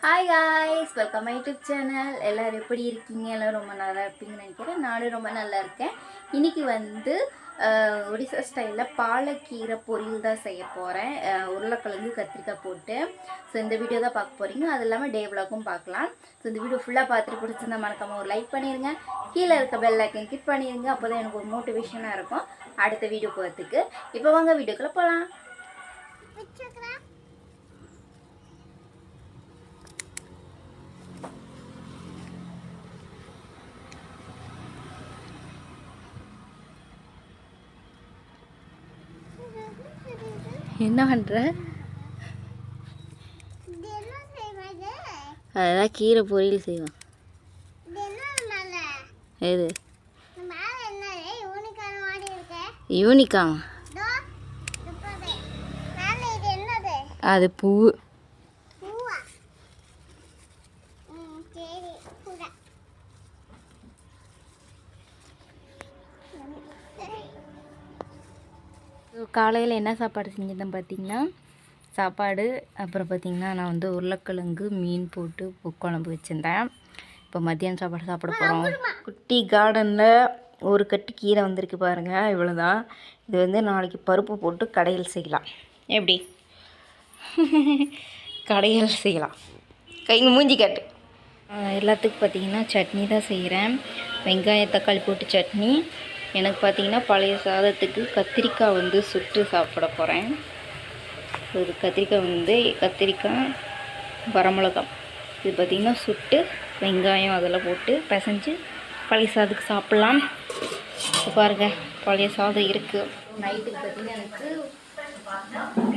Hi guys, welcome my YouTube channel. எல்லோரும் எப்படி இருக்கீங்க? எல்லோரும் ரொம்ப நல்லா இருப்பீங்கன்னு நினைக்கிறேன். நானும் ரொம்ப நல்லா இருக்கேன். இன்றைக்கி வந்து ஒடிசா ஸ்டைலில் பாலக்கீரை பொரியல் தான் செய்ய போகிறேன். உருளைக்கிழங்கு கத்திரிக்காய் போட்டு. ஸோ இந்த வீடியோ தான் பார்க்க போகிறீங்க. அது இல்லாமல் டே விலாகும் பார்க்கலாம். ஸோ இந்த வீடியோ ஃபுல்லாக பார்த்துட்டு பிடிச்சிருந்தா மறக்காமல் ஒரு லைக் பண்ணிடுங்க. கீழே இருக்க பெல் ஐக்கன் கிளிக் பண்ணிடுங்க. அப்போ தான் எனக்கு ஒரு மோட்டிவேஷனாக இருக்கும் அடுத்த வீடியோ போகிறதுக்கு. இப்போ வாங்க வீடியோக்குள்ளே போகலாம். என்ன பண்ணுற? அதெல்லாம் கீரை பொரியல் செய்வோம். எது யூனிகாமா? அது பூ. காலையில் என்ன சாப்பாடு செஞ்சேன் பார்த்தீங்கன்னா, சாப்பாடு. அப்புறம் பார்த்திங்கன்னா நான் வந்து உருளைக்கிழங்கு மீன் போட்டு குழம்பு வச்சுருந்தேன். இப்போ மத்தியானம் சாப்பாடு சாப்பிட போகிறோம். குட்டி கார்டனில் ஒரு கட்டு கீரை வந்திருக்கு பாருங்கள், இவ்வளோதான். இது வந்து நாளைக்கு பருப்பு போட்டு கடையில் செய்யலாம். எப்படி கடையில் செய்யலாம்? கைங்க மூஞ்சி காட்டு. எல்லாத்துக்கும் பார்த்திங்கன்னா சட்னி தான் செய்கிறேன். வெங்காயம் தக்காளி போட்டு சட்னி. எனக்கு பார்த்திங்கன்னா பழைய சாதத்துக்கு கத்திரிக்காய் வந்து சுட்டு சாப்பிட போகிறேன். ஒரு கத்திரிக்காய் வரமிளகாய் இது பார்த்திங்கன்னா சுட்டு வெங்காயம் அதெல்லாம் போட்டு பிசைஞ்சு பழைய சாதத்துக்கு சாப்பிட்லாம். இப்போ பாருங்கள், பழைய சாதம் இருக்குது. நைட்டுக்கு பார்த்திங்கன்னா எனக்கு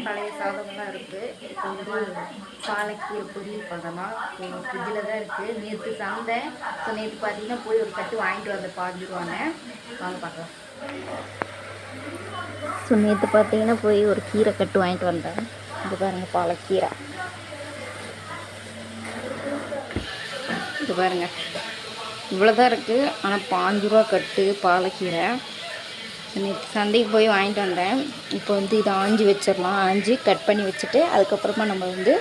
பழைய சாதம்லாம் இருக்குது. இப்போ வந்து பாலக்கீரை பொரியல் பண்ணலாம். ஃப்ரிட்ஜில் தான் இருக்குது. நேற்று சந்தை. ஸோ நேற்று பார்த்திங்கன்னா போய் ஒரு கட்டு வாங்கிட்டு வந்து பாஞ்சிருவாங்க. வாங்க பார்க்கலாம். ஸோ நேற்று பார்த்தீங்கன்னா போய் ஒரு கீரை கட்டு வாங்கிட்டு வந்தேன். இது பாருங்கள், பாலக்கீரை. இது பாருங்கள், இவ்வளோதான் இருக்குது. ஆனால் 5 ரூபா கட்டு பாலக்கீரை. நேற்று சந்தைக்கு போய் வாங்கிட்டு வந்தேன். இப்போ வந்து இதை ஆஞ்சி வச்சிடலாம். ஆஞ்சி கட் பண்ணி வச்சுட்டு அதுக்கப்புறமா நம்ம வந்து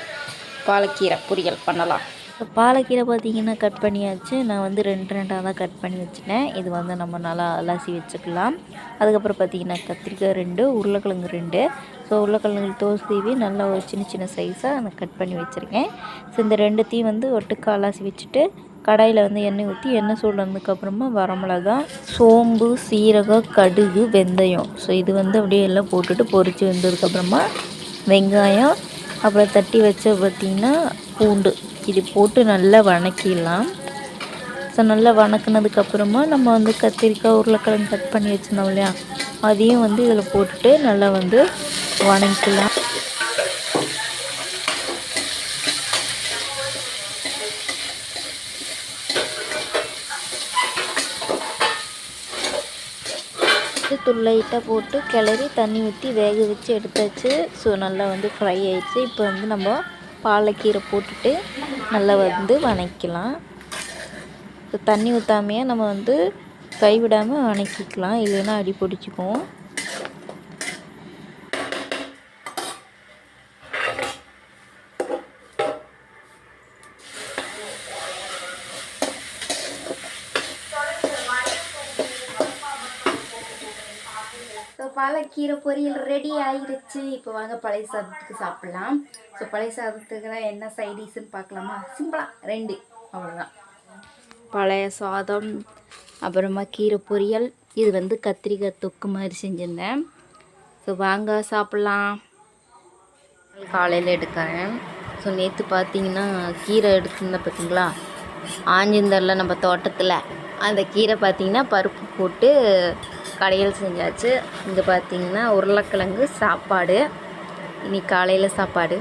பாலக்கீரை பொரியல் பண்ணலாம். இப்போ பாலக்கீரை பார்த்திங்கன்னா கட் பண்ணியாச்சு. நான் வந்து 2 தான் கட் பண்ணி வச்சுட்டேன். இது வந்து நம்ம நல்லா அலசி வச்சுக்கலாம். அதுக்கப்புறம் பார்த்திங்கன்னா கத்திரிக்காய் 2, உருளைக்கிழங்கு 2. ஸோ உருளைக்கிழங்கு தோசை தீவி நல்லா ஒரு சின்ன சின்ன சைஸாக நான் கட் பண்ணி வச்சுருக்கேன். ஸோ இந்த 2த்தையும் வந்து ஒட்டுக்கா அலசி வச்சுட்டு கடாயில் வந்து எண்ணெய் ஊற்றி எண்ணெய் சூடானதுக்கப்புறமா வரமிளகா, சோம்பு, சீரகம், கடுகு, வெந்தயம். ஸோ இது வந்து அப்படியே எல்லாம் போட்டுட்டு பொரித்து வந்ததுக்கப்புறமா வெங்காயம், அப்புறம் தட்டி வச்ச பார்த்திங்கன்னா பூண்டு, இது போட்டு நல்லா வணக்கிடலாம். ஸோ நல்லா வணக்கினதுக்கப்புறமா நம்ம வந்து கத்திரிக்காய் உருளைக்கிழங்கு கட் பண்ணி வச்சுருந்தோம் இல்லையா, அதையும் வந்து இதில் போட்டுட்டு நல்லா வந்து வணக்கிக்கலாம். தூள் லைட்டாக போட்டு கிளறி தண்ணி ஊற்றி வேக வச்சு எடுத்தாச்சு. ஸோ நல்லா வந்து ஃப்ரை ஆயிடுச்சு. இப்போ வந்து நம்ம பாலக்கீரை போட்டுட்டு நல்லா வந்து வணக்கலாம். ஸோ தண்ணி ஊற்றாமையே நம்ம வந்து கைவிடாமல் வணக்கிக்கலாம், இல்லைன்னா அடி பிடிச்சிக்கும். ஸோ பாலக்கீரை பொரியல் ரெடி ஆகிடுச்சு. இப்போ வாங்க பழைய சாதத்துக்கு சாப்பிட்லாம். ஸோ பழைய சாதத்துக்குலாம் என்ன சைடிஷ்ன்னு பார்க்கலாமா? சிம்பிளாக 2 அவ்வளோதான். பழைய சாதம், அப்புறமா கீரை பொரியல். இது வந்து கத்திரிக்காய் தொக்கு மாதிரி செஞ்சுருந்தேன். ஸோ வாங்க சாப்பிட்லாம். காலையில் எடுக்கிறேன். ஸோ நேற்று பார்த்தீங்கன்னா கீரை எடுத்துருந்தேன் பார்த்தீங்களா, ஆஞ்சிருந்தால நம்ம தோட்டத்தில். அந்த கீரை பார்த்திங்கன்னா பருப்பு போட்டு கடையில் செஞ்சாச்சு. இங்கே பார்த்திங்கன்னா உருளைக்கிழங்கு சாப்பாடு. இன்னைக்கு காலையில் சாப்பாடு.